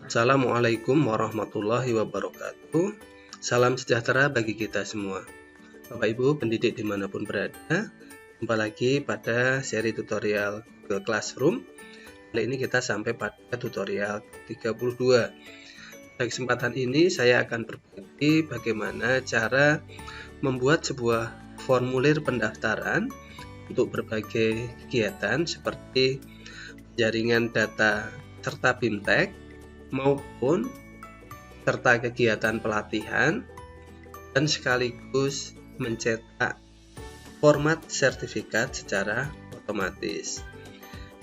Assalamualaikum warahmatullahi wabarakatuh. Salam sejahtera bagi kita semua. Bapak Ibu pendidik dimanapun berada, jumpa lagi pada seri tutorial Google Classroom. Kali ini kita sampai pada tutorial 32. Pada kesempatan ini saya akan berbagi bagaimana cara membuat sebuah formulir pendaftaran untuk berbagai kegiatan seperti jaringan data serta BIMTEK maupun serta kegiatan pelatihan dan sekaligus mencetak format sertifikat secara otomatis.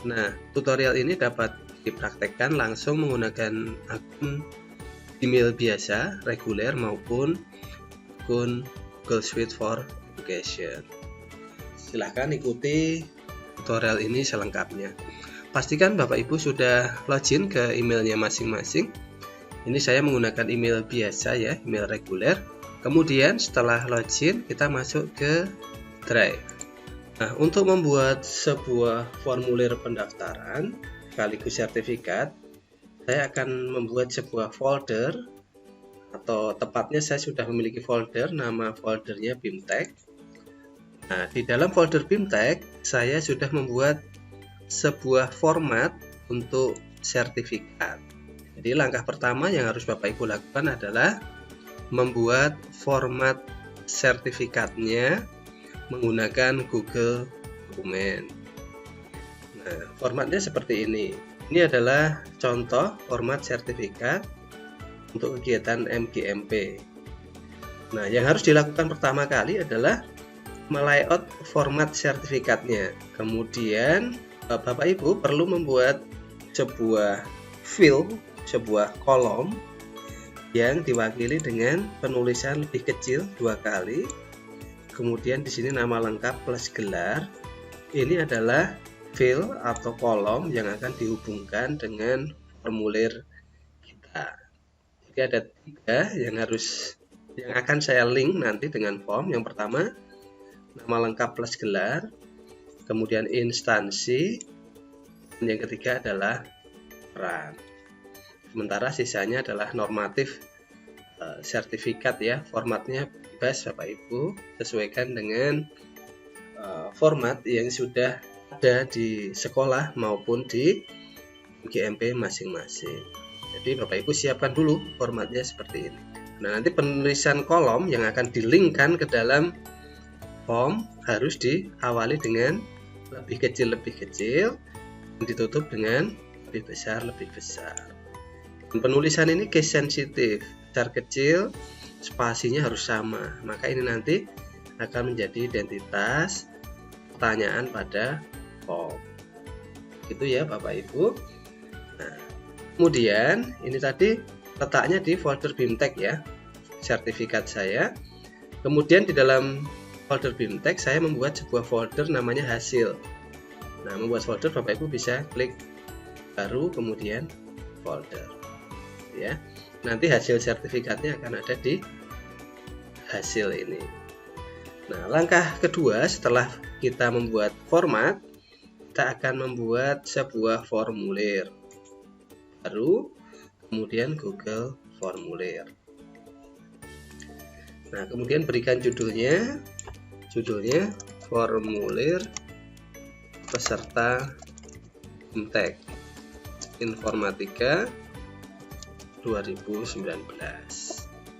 Nah, tutorial ini dapat dipraktekkan langsung menggunakan akun email biasa, reguler maupun akun Google Suite for Education. Silahkan ikuti tutorial ini selengkapnya. Pastikan Bapak Ibu sudah login ke emailnya masing-masing. Ini saya menggunakan email biasa ya, email reguler. Kemudian setelah login kita masuk ke Drive. Nah, untuk membuat sebuah formulir pendaftaran sekaligus sertifikat, saya akan membuat sebuah folder, atau tepatnya saya sudah memiliki folder, nama foldernya BIMTEK. Nah, di dalam folder BIMTEK saya sudah membuat sebuah format untuk sertifikat. Jadi langkah pertama yang harus Bapak Ibu lakukan adalah membuat format sertifikatnya menggunakan Google Dokumen. Nah, formatnya seperti ini. Ini adalah contoh format sertifikat untuk kegiatan MGMP. Nah, yang harus dilakukan pertama kali adalah melayout format sertifikatnya. Kemudian Bapak Ibu perlu membuat sebuah field, sebuah kolom yang diwakili dengan penulisan lebih kecil 2 kali. Kemudian di sini nama lengkap plus gelar. Ini adalah field atau kolom yang akan dihubungkan dengan formulir kita. Jadi ada 3 yang akan saya link nanti dengan form. Yang pertama, nama lengkap plus gelar, kemudian instansi, dan yang ketiga adalah peran. Sementara sisanya adalah normatif sertifikat ya, formatnya bebas Bapak Ibu, sesuaikan dengan format yang sudah ada di sekolah maupun di GMP masing-masing. Jadi Bapak Ibu siapkan dulu formatnya seperti ini. Nah, nanti penulisan kolom yang akan di-linkkan ke dalam form harus diawali dengan lebih kecil dan ditutup dengan lebih besar. Dan penulisan ini case sensitif, besar kecil, spasinya harus sama. Maka ini nanti akan menjadi identitas pertanyaan pada form. Gitu ya Bapak Ibu. Nah, kemudian ini tadi letaknya di folder BIMTEK ya, sertifikat saya. Kemudian di dalam folder BIMTEK saya membuat sebuah folder namanya hasil. Nah, membuat folder Bapak Ibu bisa klik baru kemudian folder ya. Nanti hasil sertifikatnya akan ada di hasil ini. Nah, langkah kedua setelah kita membuat format, kita akan membuat sebuah formulir baru, kemudian Google Formulir. Nah, kemudian berikan judulnya formulir peserta BIMTEK Informatika 2019.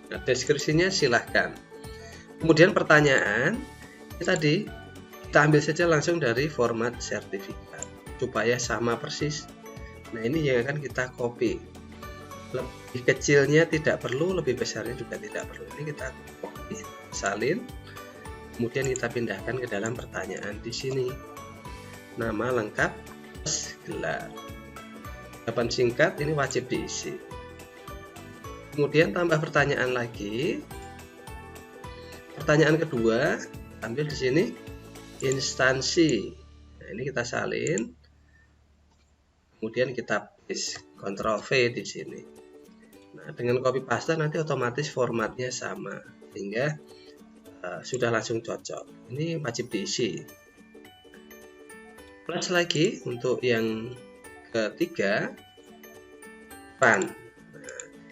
Nah, deskripsinya silahkan. Kemudian pertanyaan ini tadi kita ambil saja langsung dari format sertifikat supaya sama persis. Nah, ini yang akan kita copy. Lebih kecilnya tidak perlu, lebih besarnya juga tidak perlu. Ini kita copy, salin, kemudian kita pindahkan ke dalam pertanyaan di sini. Nama lengkap plus gelar. Jawaban singkat ini wajib diisi. Kemudian tambah pertanyaan lagi. Pertanyaan kedua, ambil di sini instansi. Nah, ini kita salin. Kemudian kita paste, Ctrl V di sini. Nah, dengan copy paste nanti otomatis formatnya sama, sehingga sudah langsung cocok. Ini wajib diisi. Plus lagi untuk yang ketiga, peran.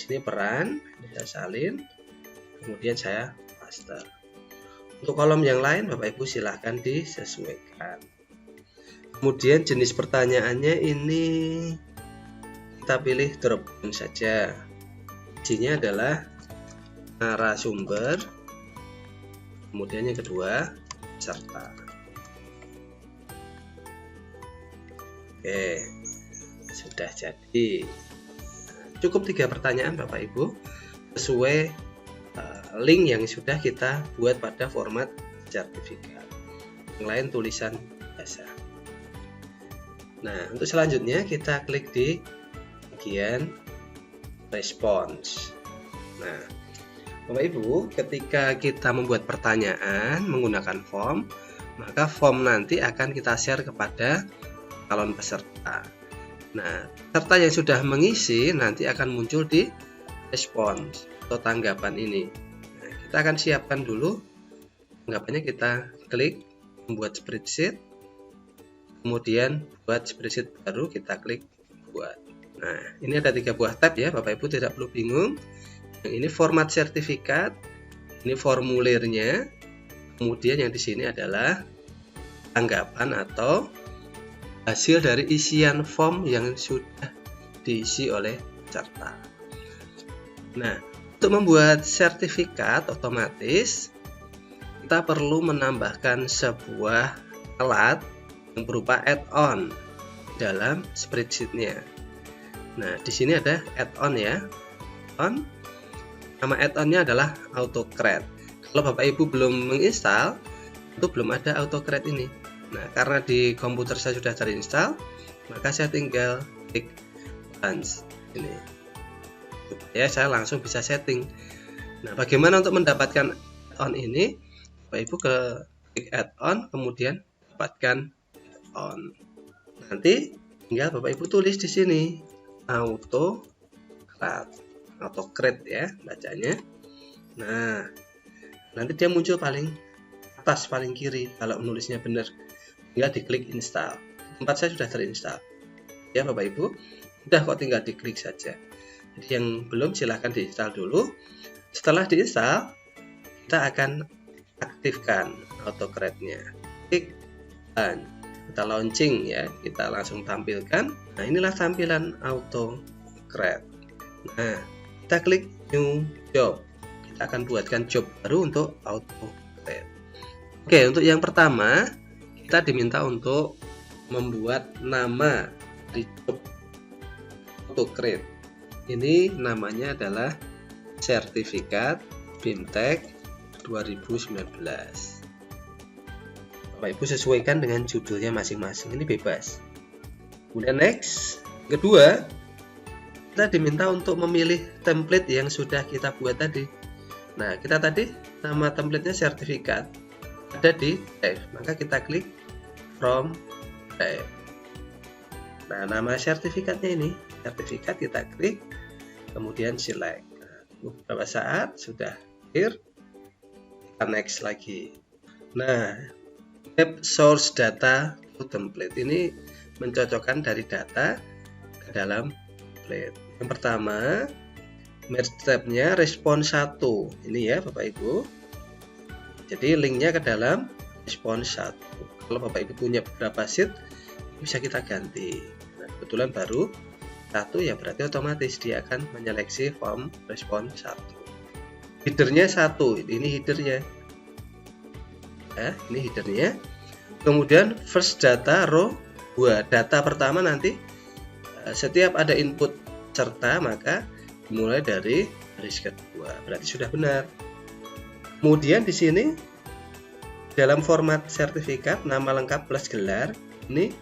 sini peran, ini saya salin, kemudian saya paste. Untuk kolom yang lain Bapak Ibu silahkan disesuaikan. Kemudian jenis pertanyaannya ini kita pilih drop down saja. Isinya adalah narasumber, kemudian yang kedua peserta. Oke, sudah jadi. Cukup 3 pertanyaan Bapak Ibu sesuai link yang sudah kita buat pada format sertifikat. Yang lain tulisan biasa. Nah, untuk selanjutnya kita klik di bagian respons. Nah, Bapak Ibu, ketika kita membuat pertanyaan menggunakan form, maka form nanti akan kita share kepada calon peserta. Nah, peserta yang sudah mengisi nanti akan muncul di respons atau tanggapan ini. Nah, kita akan siapkan dulu tanggapannya, kita klik membuat spreadsheet, kemudian buat spreadsheet baru, kita klik buat. Nah, ini ada 3 buah tab ya, Bapak Ibu tidak perlu bingung. Yang ini format sertifikat, ini formulirnya, kemudian yang di sini adalah tanggapan atau hasil dari isian form yang sudah diisi oleh peserta. Nah, untuk membuat sertifikat otomatis kita perlu menambahkan sebuah alat yang berupa add-on dalam spreadsheet-nya. Nah, di sini ada add-on ya. Nama add-on-nya adalah AutoCred. Kalau Bapak Ibu belum menginstal, itu belum ada AutoCred ini. Nah, karena di komputer saya sudah terinstall, maka saya tinggal klik launch ini, supaya saya langsung bisa setting. Nah, bagaimana untuk mendapatkan add-on ini? Bapak Ibu ke klik add-on, kemudian dapatkan add-on. Nanti tinggal Bapak Ibu tulis di sini AutoCred ya bacanya. Nah, nanti dia muncul paling atas paling kiri kalau menulisnya benar. Tinggal diklik install. Tempat saya sudah terinstall ya Bapak Ibu, udah kok tinggal diklik saja. Jadi yang belum silahkan diinstal dulu. Setelah diinstal, kita akan aktifkan AutoCred-nya. Klik dan kita launching ya, kita langsung tampilkan. Nah, inilah tampilan AutoCred. Nah, kita klik new job, kita akan buatkan job baru untuk AutoCred. Oke, untuk yang pertama kita diminta untuk membuat nama di job AutoCred. Ini namanya adalah sertifikat BIMTEK 2019. Bapak Ibu sesuaikan dengan judulnya masing-masing, ini bebas. Kemudian next, kedua kita diminta untuk memilih template yang sudah kita buat tadi. Nah, kita tadi nama templatenya sertifikat, ada di drive, maka kita klik from drive. Nah, nama sertifikatnya ini sertifikat, kita klik kemudian select. Nah, beberapa saat sudah clear, kita next lagi. Nah, map source data to template ini mencocokkan dari data ke dalam template. Yang pertama, merge tab-nya respons 1 ini ya Bapak Ibu. Jadi linknya ke dalam respons 1. Kalau Bapak Ibu punya beberapa sheet, bisa kita ganti. Nah, kebetulan baru 1 ya, berarti otomatis dia akan menyeleksi form respons 1. Headernya 1, ini headernya. Ya, ini headernya. Kemudian first data row 2, data pertama nanti setiap ada input serta maka dimulai dari baris kedua, berarti sudah benar. Kemudian di sini dalam format sertifikat nama lengkap plus gelar, ini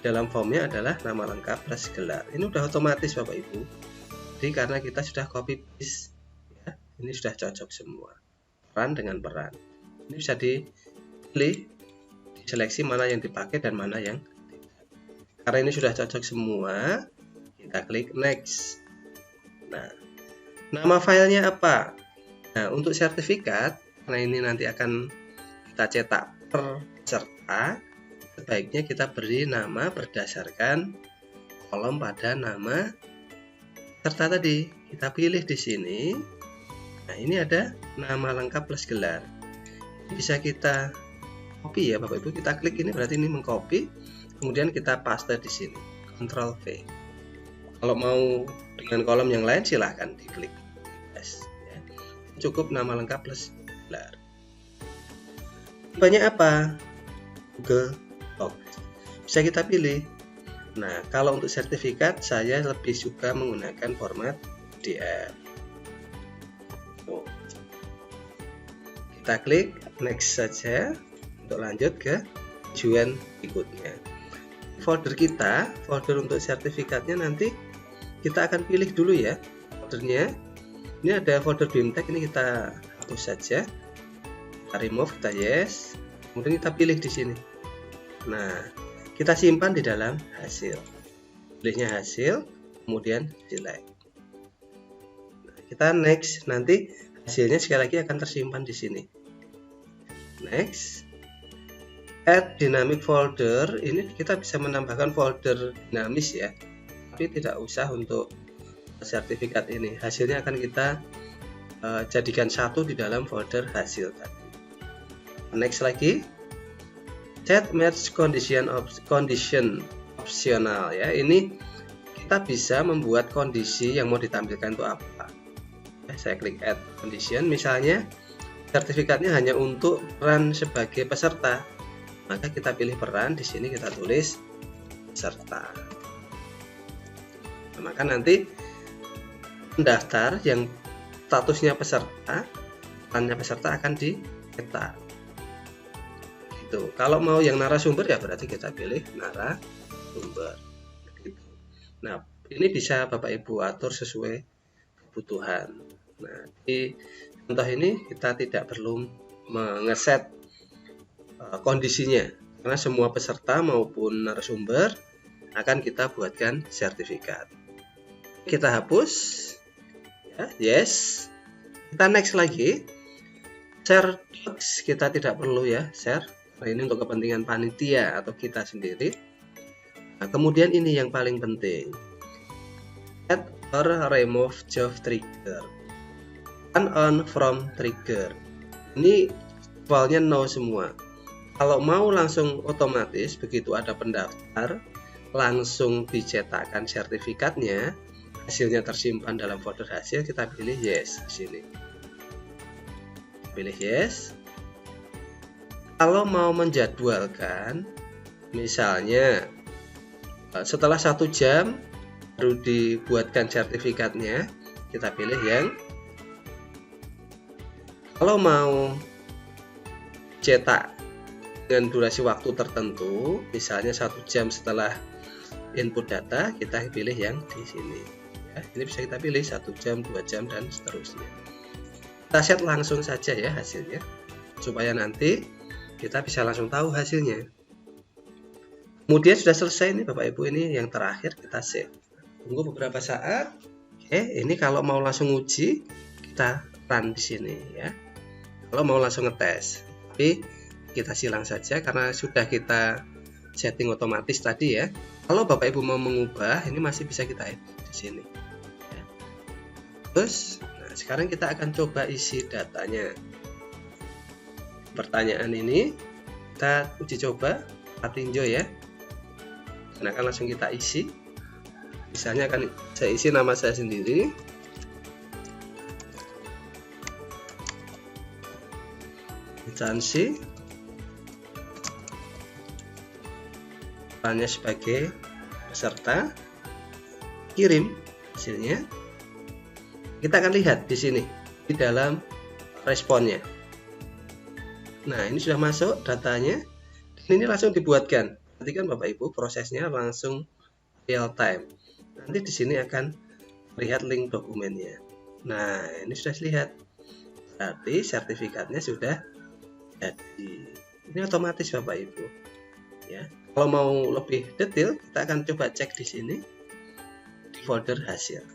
dalam formnya adalah nama lengkap plus gelar. Ini udah otomatis Bapak Ibu. Jadi karena kita sudah copy paste ya, ini sudah cocok semua. Peran dengan peran. Ini bisa dipilih, diseleksi mana yang dipakai dan mana yang tidak. Karena ini sudah cocok semua, kita klik next. Nah, nama filenya apa? Nah, untuk sertifikat, karena ini nanti akan kita cetak per peserta, sebaiknya kita beri nama berdasarkan kolom pada nama peserta tadi. Kita pilih di sini. Nah, ini ada nama lengkap plus gelar. Bisa kita copy ya Bapak Ibu. Kita klik ini, berarti ini mengcopy. Kemudian kita paste di sini. Ctrl V. Kalau mau dengan kolom yang lain silahkan diklik. Yes, ya. Cukup nama lengkap plus gelar. Banyak apa? Google Docs. Bisa kita pilih. Nah, kalau untuk sertifikat saya lebih suka menggunakan format PDF. Kita klik next saja untuk lanjut ke tujuan berikutnya. Folder kita, folder untuk sertifikatnya nanti kita akan pilih dulu ya foldernya. Ini ada folder BIMTEK, ini kita hapus saja. Kita remove, kita yes. Kemudian kita pilih di sini. Nah, kita simpan di dalam hasil. Pilihnya hasil, kemudian select. Nah, kita next, nanti hasilnya sekali lagi akan tersimpan di sini. Next, add dynamic folder. Ini kita bisa menambahkan folder dinamis ya, tapi tidak usah untuk sertifikat ini. Hasilnya akan kita jadikan satu di dalam folder hasil tadi. Next lagi, set match condition optional ya. Ini kita bisa membuat kondisi yang mau ditampilkan itu apa. Saya klik add condition, misalnya sertifikatnya hanya untuk peran sebagai peserta, maka kita pilih peran, di sini kita tulis peserta. Nah, maka nanti pendaftar yang statusnya peserta, perannya peserta akan dicetak. Gitu. Kalau mau yang narasumber ya berarti kita pilih narasumber. Gitu. Nah, ini bisa Bapak Ibu atur sesuai kebutuhan. Nah, di contoh ini kita tidak perlu mengeset kondisinya, karena semua peserta maupun narasumber akan kita buatkan sertifikat. Kita hapus ya, yes. Kita next lagi. Share docs kita tidak perlu ya share, nah, ini untuk kepentingan panitia atau kita sendiri. Nah, kemudian ini yang paling penting, add or remove job trigger, on from trigger. Ini defaultnya no semua. Kalau mau langsung otomatis begitu ada pendaftar langsung dicetakkan sertifikatnya, hasilnya tersimpan dalam folder hasil, kita pilih yes di sini. Pilih yes. Kalau mau menjadwalkan, misalnya setelah 1 jam baru dibuatkan sertifikatnya, kita pilih yang. Kalau mau cetak dengan durasi waktu tertentu, misalnya 1 jam setelah input data, kita pilih yang di sini. Ya, ini bisa kita pilih 1 jam, 2 jam, dan seterusnya. Kita set langsung saja ya hasilnya, supaya nanti kita bisa langsung tahu hasilnya. Kemudian sudah selesai nih Bapak Ibu, ini yang terakhir kita save. Tunggu beberapa saat. Oke, ini kalau mau langsung uji kita run di sini ya. Kalau mau langsung ngetes, tapi kita silang saja karena sudah kita setting otomatis tadi ya. Kalau Bapak Ibu mau mengubah, ini masih bisa kita edit di sini. Ya. Terus, nah sekarang kita akan coba isi datanya. Pertanyaan ini kita uji coba, kita tinjau ya. Dan akan langsung kita isi. Misalnya akan saya isi nama saya sendiri. Instansi. Perannya sebagai peserta. Kirim hasilnya. Kita akan lihat di sini di dalam responnya. Nah, ini sudah masuk datanya. Dan ini langsung dibuatkan. Perhatikan Bapak Ibu, prosesnya langsung real time. Nanti di sini akan lihat link dokumennya. Nah, ini sudah dilihat. Berarti sertifikatnya sudah jadi. Ini otomatis Bapak Ibu. Ya. Kalau mau lebih detail, kita akan coba cek di sini di folder hasil.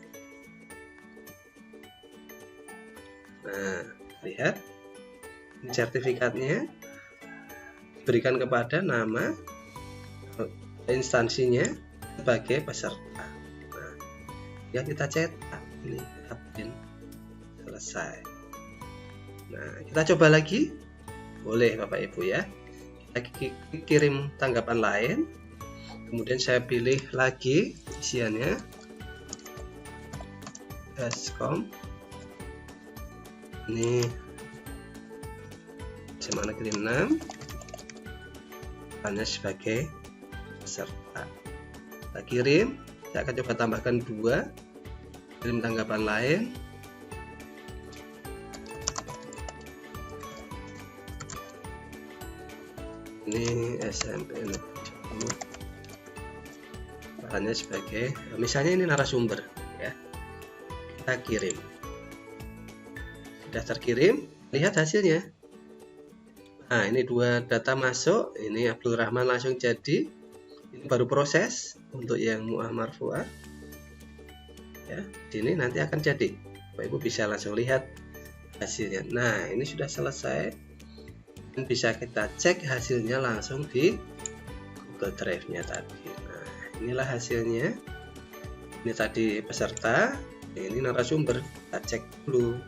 Nah, lihat. Ini sertifikatnya diberikan kepada nama instansinya sebagai peserta. Nah, ya kita cetak. Ini kita print, selesai. Nah, kita coba lagi, boleh Bapak Ibu ya. Kita kirim tanggapan lain, kemudian saya pilih lagi isiannya Baskom. Ini SMA Negeri 6, hanya sebagai peserta. Kita kirim, saya akan coba tambahkan 2, kirim tanggapan lain. Ini SMP Negeri 10, hanya sebagai, misalnya ini narasumber ya. Kita kirim, sudah terkirim, lihat hasilnya. Nah, ini 2 data masuk, ini Abdul Rahman langsung jadi. Ini baru proses untuk yang Mu'ah Marfu'ah ya. Ini nanti akan jadi, Bapak Ibu bisa langsung lihat hasilnya. Nah, ini sudah selesai dan bisa kita cek hasilnya langsung di Google Drive-nya tadi. Nah, inilah hasilnya. Ini tadi peserta, ini narasumber. Kita cek dulu.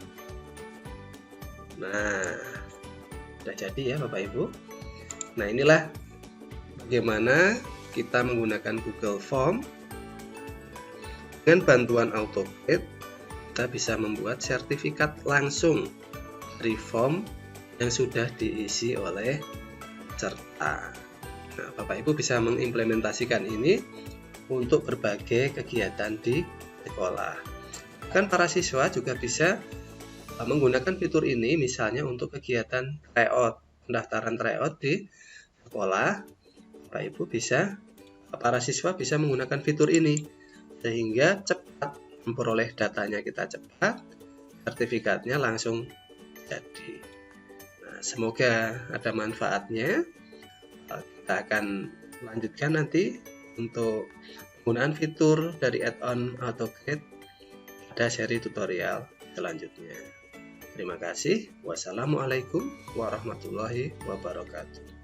Nah, sudah jadi ya Bapak Ibu. Nah, inilah bagaimana kita menggunakan Google Form. Dengan bantuan AutoCAD, kita bisa membuat sertifikat langsung dari form yang sudah diisi oleh peserta. Nah, Bapak Ibu bisa mengimplementasikan ini untuk berbagai kegiatan di sekolah. Kan para siswa juga bisa menggunakan fitur ini misalnya untuk kegiatan tryout, pendaftaran tryout di sekolah. Bapak Ibu bisa, para siswa bisa menggunakan fitur ini sehingga cepat memperoleh datanya, kita cepat, sertifikatnya langsung jadi. Nah, semoga ada manfaatnya. Kita akan lanjutkan nanti untuk penggunaan fitur dari add-on AutoCAD pada seri tutorial selanjutnya. Terima kasih. Wassalamualaikum warahmatullahi wabarakatuh.